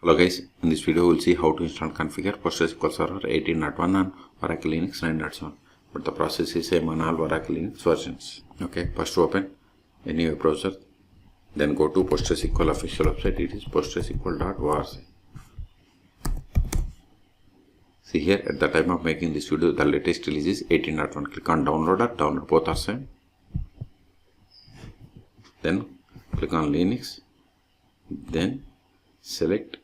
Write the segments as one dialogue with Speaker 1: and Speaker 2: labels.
Speaker 1: Hello guys, in this video we will see how to install and configure PostgreSQL Server 18.1 on Oracle Linux 9.7. But the process is same on all Oracle Linux versions. Okay, first open any web browser, then go to PostgreSQL official website. It is postgresql.org. See here, at the time of making this video, the latest release is 18.1. Click on download both are same. Then click on Linux. Then select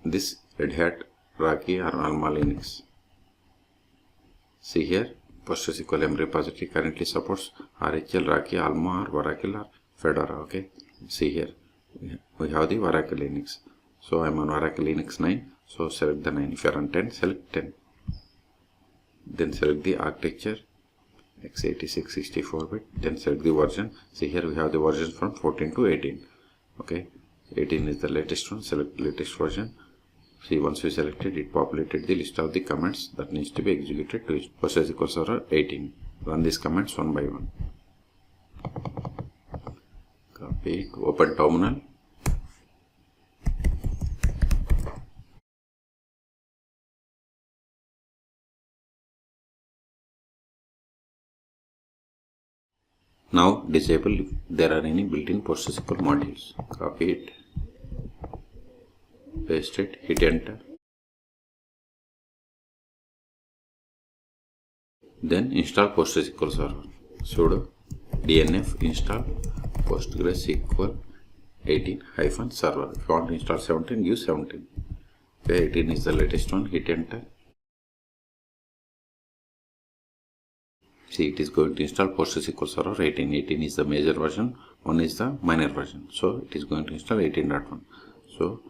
Speaker 1: this Red Hat, Rocky or Alma Linux. See here, PostgreSQL M repository currently supports RHL, Rocky, Alma or Oracle or Fedora. Okay, see here we have the Oracle Linux. So I am on Oracle Linux 9. So select the 9. If you are on 10, select 10. Then select the architecture x86 64-bit. Then select the version. See here we have the versions from 14 to 18. Okay, 18 is the latest one. Select latest version. See, once we selected, it populated the list of the commands that needs to be executed to PostgreSQL Server 18. Run these commands one by one. Copy it. Open terminal. Now disable if there are any built-in PostgreSQL modules. Copy it. Paste it, hit enter. Then install PostgreSQL Server. Sudo dnf install PostgreSQL 18-server. If you want to install 17, use 17. Okay, 18 is the latest one. Hit enter. See, it is going to install PostgreSQL Server 18. 18 is the major version, 1 is the minor version. So it is going to install 18.1. So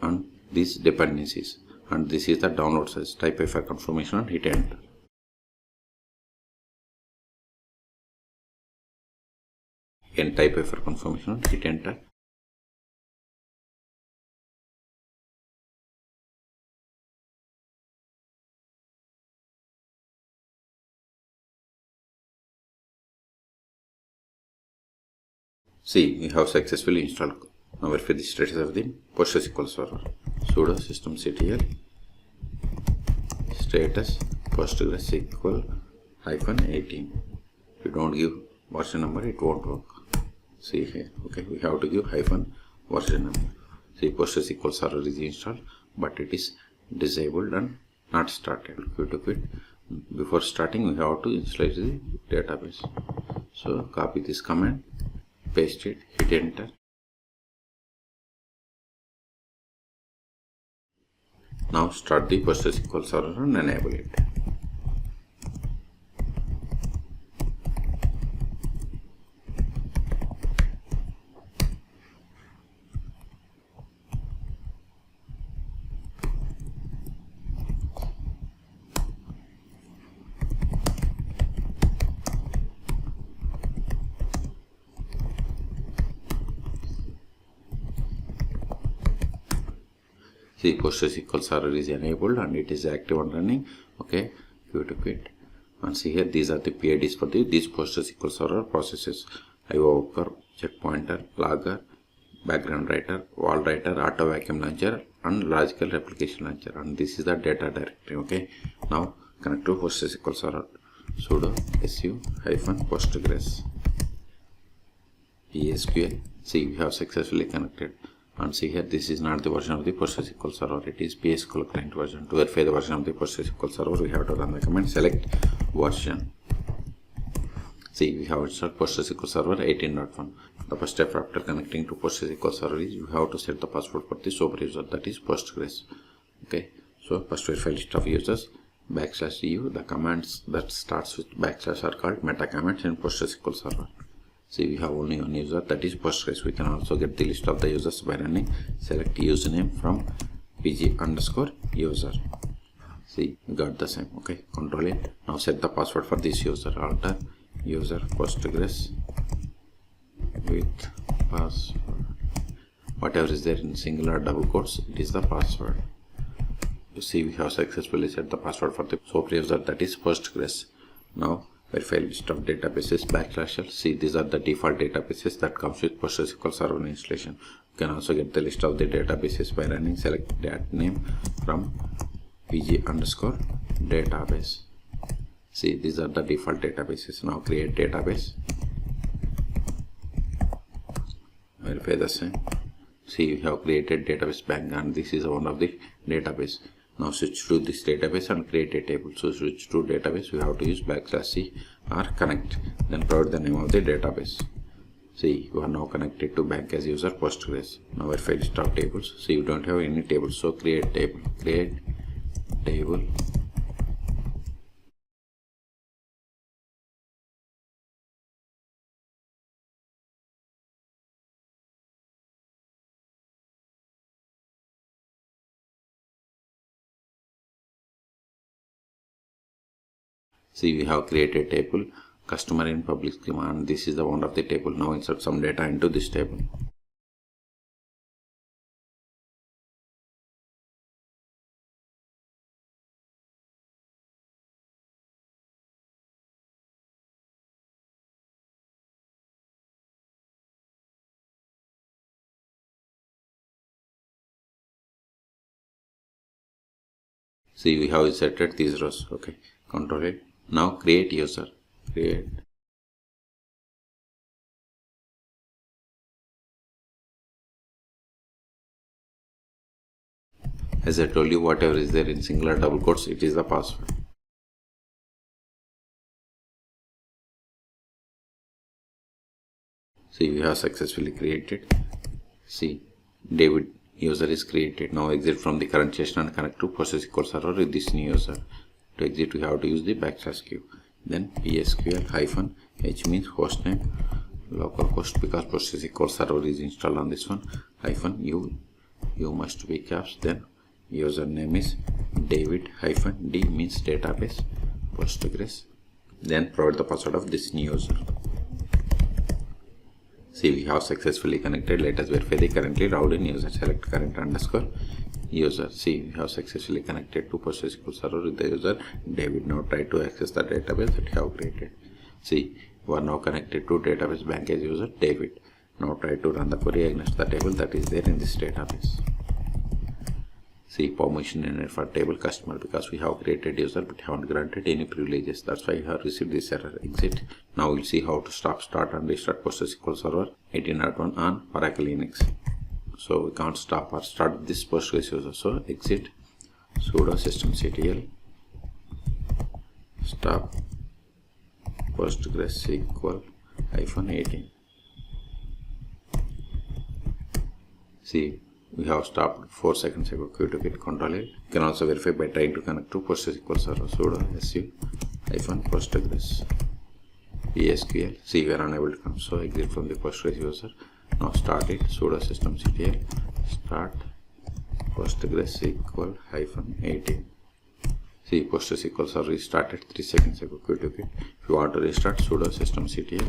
Speaker 1: and these dependencies, and this is the download size. Type a file confirmation and hit enter. Again type a file confirmation and hit enter. See, we have successfully installed. Now verify the status of the PostgreSQL Server. Sudo systemctl status PostgreSQL -18. If you don't give version number, it won't work. See here, okay, we have to give -version number. See, PostgreSQL Server is installed, but it is disabled and not started. Quit. Before starting, we have to initialize the database. So copy this command, paste it, hit enter. Now start the PostgreSQL Server and enable it. See, PostgreSQL Server is enabled and it is active and running. Okay, quit. And see here, these are the PIDs for these PostgreSQL Server processes: IO worker, checkpointer, logger, background writer, wall writer, auto vacuum launcher, and logical replication launcher. And this is the data directory. Okay, now connect to PostgreSQL Server. Sudo su-postgres PSQL. See, we have successfully connected. And see here, this is not the version of the PostgreSQL Server, it is PSQL client version. To verify the version of the PostgreSQL Server, we have to run the command select version. See, we have installed PostgreSQL Server 18.1. The first step after connecting to PostgreSQL Server is you have to set the password for the super user, that is Postgres. Okay, so first verify list of users /u. The commands that starts with / are called meta commands in PostgreSQL Server. See, we have only one user, that is Postgres. We can also get the list of the users by running select username from pg_user. See, we got the same. Okay, control it. Now set the password for this user. Alter user Postgres with password. Whatever is there in single or double quotes, it is the password. You see, we have successfully set the password for the super user, that is Postgres. Now verify list of databases /l. See, these are the default databases that comes with PostgreSQL Server installation. You can also get the list of the databases by running select that name from pg_database. See, these are the default databases. Now create database. Verify the same. See, we have created database bank and this is one of the database. Now switch to this database and create a table. So switch to database, we have to use \c or connect. Then provide the name of the database. See, you are now connected to bank as user Postgres. Now verify list of tables. See, you don't have any tables, so create table. Create table. See, we have created table customer in public schema and this is the one of the table. Now insert some data into this table. See, we have inserted these rows. Okay, control it. Now create user. Create. As I told you, whatever is there in singular double quotes, it is the password. See, we have successfully created. See, David user is created. Now exit from the current session and connect to PostgreSQL server with this new user. To exit, we have to use the \q. Then PSQL-h means hostname, localhost, because PostgreSQL server is installed on this one. -u must be caps. Then username is David. -d means database Postgres. Then provide the password of this new user. See, we have successfully connected. Let us verify the currently logged in user. Select current underscore user. See, we have successfully connected to PostgreSQL server with the user David. Now try to access the database that we have created. See, we are now connected to database bank as user David. Now try to run the query against the table that is there in this database. See, permission needed for table customer, because we have created user but haven't granted any privileges. That's why we have received this error. Exit. Now we'll see how to stop, start and restart PostgreSQL server 18.1 on Oracle Linux. So we can't stop or start this Postgres user. So exit, sudo systemctl stop PostgreSQL -18. See, we have stopped 4 seconds ago. Q to get control it. You can also verify by trying to connect to PostgreSQL server. Sudo su-postgres PSQL. See, we are unable to come. So exit from the Postgres user. Now start it. Sudo systemctl start PostgreSQL -18. See, PostgreSQL server is started 3 seconds ago. Q to get. If you want to restart, sudo systemctl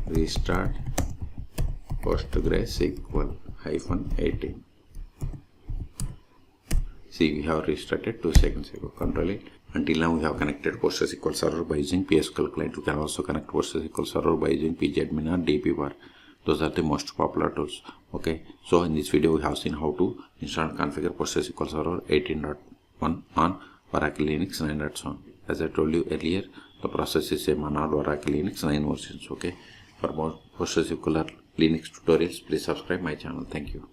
Speaker 1: restart PostgreSQL -18. See, we have restarted 2 seconds ago. Control it. Until now, we have connected PostgreSQL server by using PSQL client. You can also connect PostgreSQL server by using pgadmin or dpbar. Those are the most popular tools. Okay, so in this video, we have seen how to install and configure PostgreSQL server 18.1 on Oracle Linux 9.1. As I told you earlier, the process is same on all Oracle Linux 9 versions. Okay, for more PostgreSQL Linux tutorials, please subscribe my channel. Thank you.